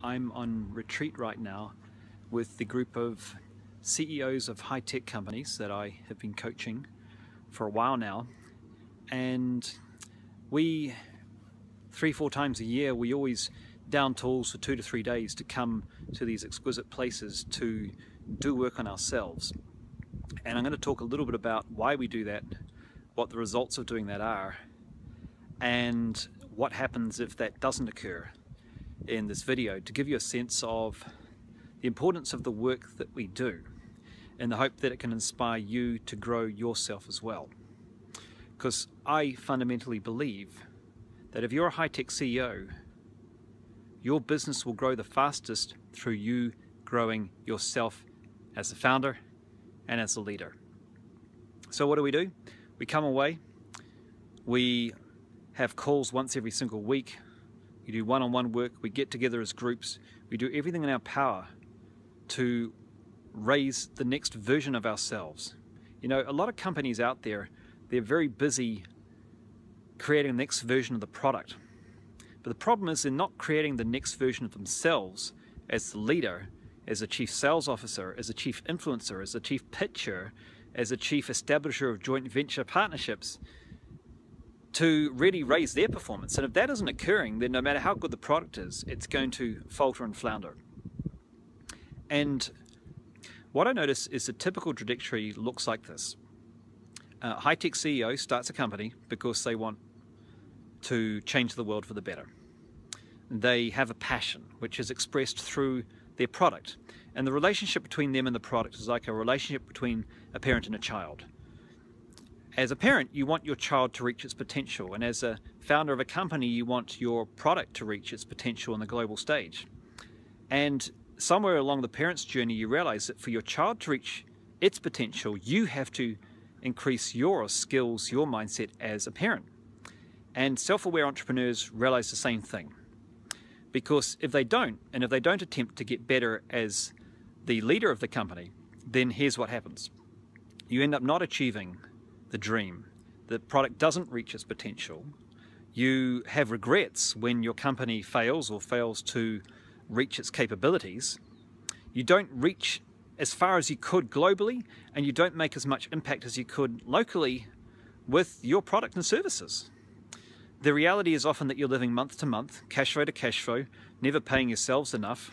I'm on retreat right now with the group of CEOs of high-tech companies that I have been coaching for a while now, and we 3-4 times a year we always down tools for 2 to 3 days to come to these exquisite places to do work on ourselves. And I'm going to talk a little bit about why we do that, what the results of doing that are, and what happens if that doesn't occur in this video, to give you a sense of the importance of the work that we do in the hope that it can inspire you to grow yourself as well. Because I fundamentally believe that if you're a high-tech CEO, your business will grow the fastest through you growing yourself as the founder and as the leader. So what do? We come away, we have calls once every single week, we do one-on-one work, we get together as groups, we do everything in our power to raise the next version of ourselves. You know, a lot of companies out there, they're very busy creating the next version of the product. But the problem is they're not creating the next version of themselves as the leader, as a chief sales officer, as a chief influencer, as a chief pitcher, as a chief establisher of joint venture partnerships, to really raise their performance. And if that isn't occurring, then no matter how good the product is, it's going to falter and flounder. And what I notice is the typical trajectory looks like this. A high-tech CEO starts a company because they want to change the world for the better. They have a passion which is expressed through their product. And the relationship between them and the product is like a relationship between a parent and a child. As a parent, you want your child to reach its potential, and as a founder of a company, you want your product to reach its potential on the global stage. And somewhere along the parent's journey, you realize that for your child to reach its potential, you have to increase your skills, your mindset as a parent. And self-aware entrepreneurs realize the same thing. Because if they don't, and if they don't attempt to get better as the leader of the company, then here's what happens. You end up not achieving the dream. The product doesn't reach its potential. You have regrets when your company fails or fails to reach its capabilities. You don't reach as far as you could globally, and you don't make as much impact as you could locally with your product and services. The reality is often that you're living month to month, cash flow to cash flow, never paying yourselves enough,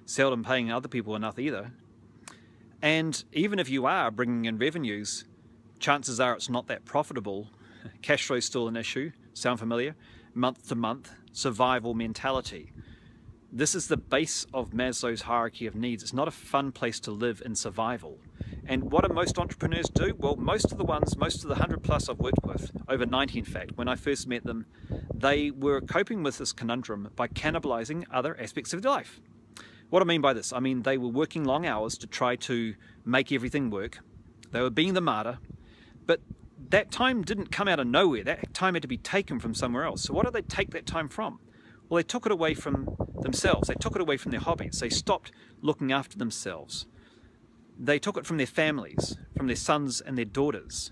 seldom paying other people enough either. And even if you are bringing in revenues, chances are it's not that profitable. Cash flow is still an issue. Sound familiar? Month to month, survival mentality. This is the base of Maslow's hierarchy of needs. It's not a fun place to live in survival. And what do most entrepreneurs do? Well, most of the 100 plus I've worked with, over 90 in fact, when I first met them, they were coping with this conundrum by cannibalizing other aspects of their life. What I mean by this? I mean they were working long hours to try to make everything work. They were being the martyr. But that time didn't come out of nowhere. That time had to be taken from somewhere else. So what did they take that time from? Well, they took it away from themselves. They took it away from their hobbies. They stopped looking after themselves. They took it from their families, from their sons and their daughters.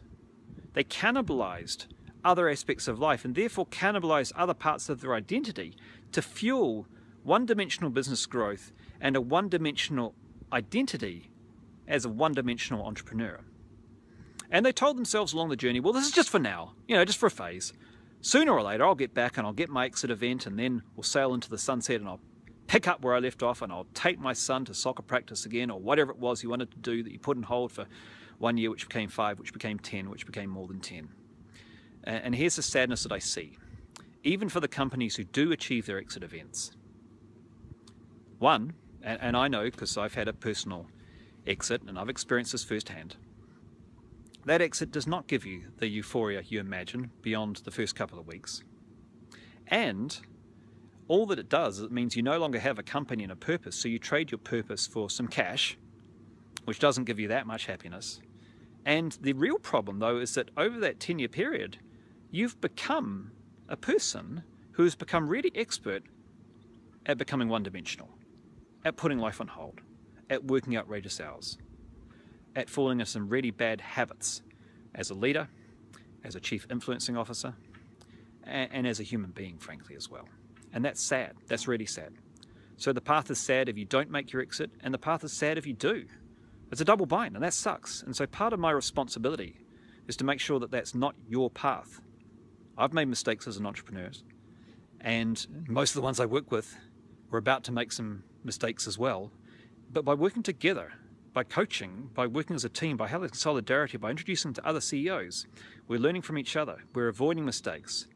They cannibalized other aspects of life and therefore cannibalized other parts of their identity to fuel one-dimensional business growth and a one-dimensional identity as a one-dimensional entrepreneur. And they told themselves along the journey, well, this is just for now, you know, just for a phase. Sooner or later, I'll get back and I'll get my exit event, and then we'll sail into the sunset and I'll pick up where I left off and I'll take my son to soccer practice again, or whatever it was you wanted to do that you put on hold for 1 year, which became 5, which became 10, which became more than 10. And here's the sadness that I see. Even for the companies who do achieve their exit events. One, and I know because I've had a personal exit and I've experienced this firsthand, that exit does not give you the euphoria you imagine beyond the first couple of weeks. And all that it does is it means you no longer have a company and a purpose, so you trade your purpose for some cash, which doesn't give you that much happiness. And the real problem, though, is that over that 10-year period, you've become a person who has become really expert at becoming one-dimensional, at putting life on hold, at working outrageous hours, at falling into some really bad habits as a leader, as a chief influencing officer, and as a human being, frankly, as well. And that's sad. That's really sad. So the path is sad if you don't make your exit, and the path is sad if you do. It's a double bind, and that sucks. And so part of my responsibility is to make sure that that's not your path. I've made mistakes as an entrepreneur, and most of the ones I work with were about to make some mistakes as well. But by working together, by coaching, by working as a team, by having solidarity, by introducing to other CEOs, we're learning from each other. We're avoiding mistakes.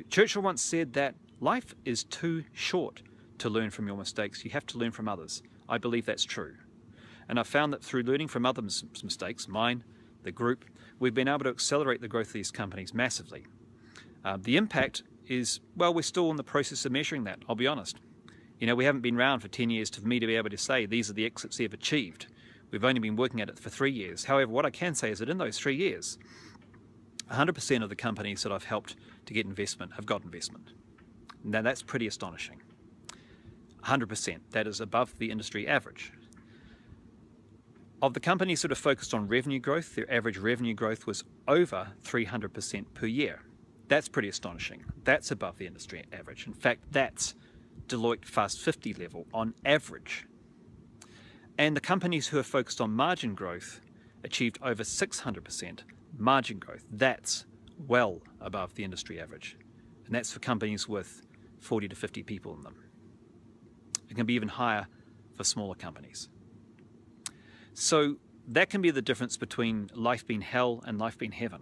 Churchill once said that life is too short to learn from your mistakes. You have to learn from others. I believe that's true. And I've found that through learning from others' mistakes, mine, the group, we've been able to accelerate the growth of these companies massively. The impact is, well, we're still in the process of measuring that, I'll be honest. You know, we haven't been around for 10 years for me to be able to say these are the exits they've achieved. We've only been working at it for 3 years. However, what I can say is that in those 3 years, 100% of the companies that I've helped to get investment have got investment. Now that's pretty astonishing. 100%, that is above the industry average. Of the companies that are focused on revenue growth, their average revenue growth was over 300% per year. That's pretty astonishing. That's above the industry average. In fact, that's Deloitte Fast 50 level on average. And the companies who are focused on margin growth achieved over 600% margin growth. That's well above the industry average. And that's for companies with 40 to 50 people in them. It can be even higher for smaller companies. So that can be the difference between life being hell and life being heaven.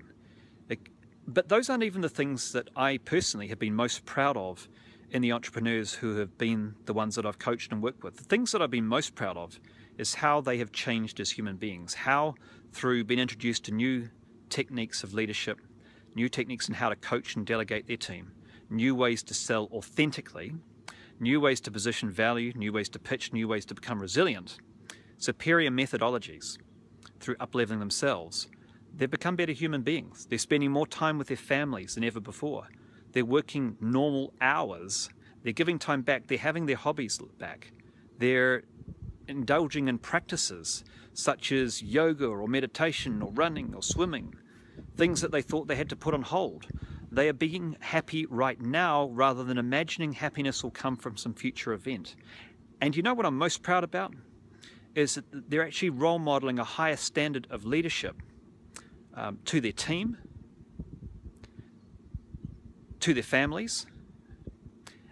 But those aren't even the things that I personally have been most proud of in the entrepreneurs who have been the ones that I've coached and worked with. The things that I've been most proud of is how they have changed as human beings, how through being introduced to new techniques of leadership, new techniques in how to coach and delegate their team, new ways to sell authentically, new ways to position value, new ways to pitch, new ways to become resilient, superior methodologies through up-leveling themselves, they've become better human beings. They're spending more time with their families than ever before. They're working normal hours. They're giving time back. They're having their hobbies back. They're indulging in practices such as yoga or meditation or running or swimming, things that they thought they had to put on hold. They are being happy right now rather than imagining happiness will come from some future event. And you know what I'm most proud about? Is that they're actually role modeling a higher standard of leadership to their team, to their families,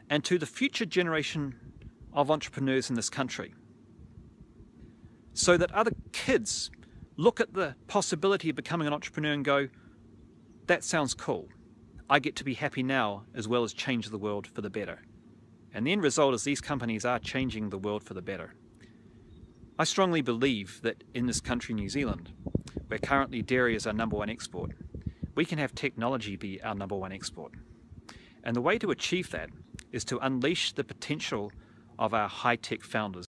and to the future generation of entrepreneurs in this country. So that other kids look at the possibility of becoming an entrepreneur and go, that sounds cool. I get to be happy now as well as change the world for the better. And the end result is these companies are changing the world for the better. I strongly believe that in this country, New Zealand, where currently dairy is our #1 export, we can have technology be our #1 export. And the way to achieve that is to unleash the potential of our high-tech founders.